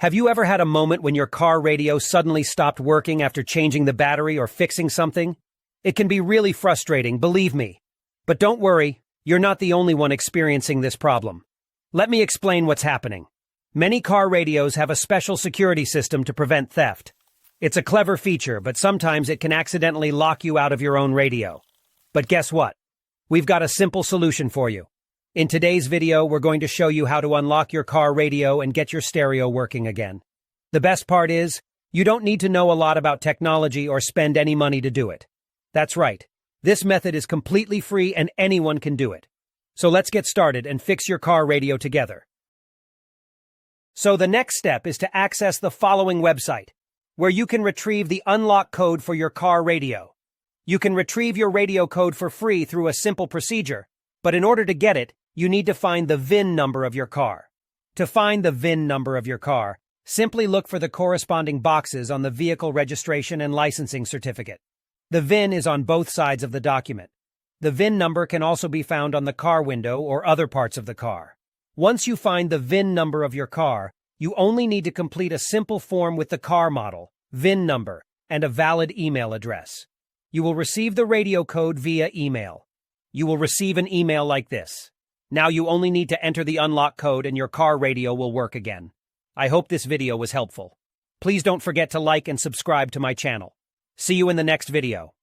Have you ever had a moment when your car radio suddenly stopped working after changing the battery or fixing something? It can be really frustrating, believe me. But don't worry, you're not the only one experiencing this problem. Let me explain what's happening. Many car radios have a special security system to prevent theft. It's a clever feature, but sometimes it can accidentally lock you out of your own radio. But guess what? We've got a simple solution for you. In today's video, we're going to show you how to unlock your car radio and get your stereo working again. The best part is, you don't need to know a lot about technology or spend any money to do it. That's right. This method is completely free and anyone can do it. So let's get started and fix your car radio together. So the next step is to access the following website, where you can retrieve the unlock code for your car radio. You can retrieve your radio code for free through a simple procedure, but in order to get it, you need to find the VIN number of your car. To find the VIN number of your car, simply look for the corresponding boxes on the vehicle registration and licensing certificate. The VIN is on both sides of the document. The VIN number can also be found on the car window or other parts of the car. Once you find the VIN number of your car, you only need to complete a simple form with the car model, VIN number, and a valid email address. You will receive the radio code via email. You will receive an email like this. Now you only need to enter the unlock code and your car radio will work again. I hope this video was helpful. Please don't forget to like and subscribe to my channel. See you in the next video.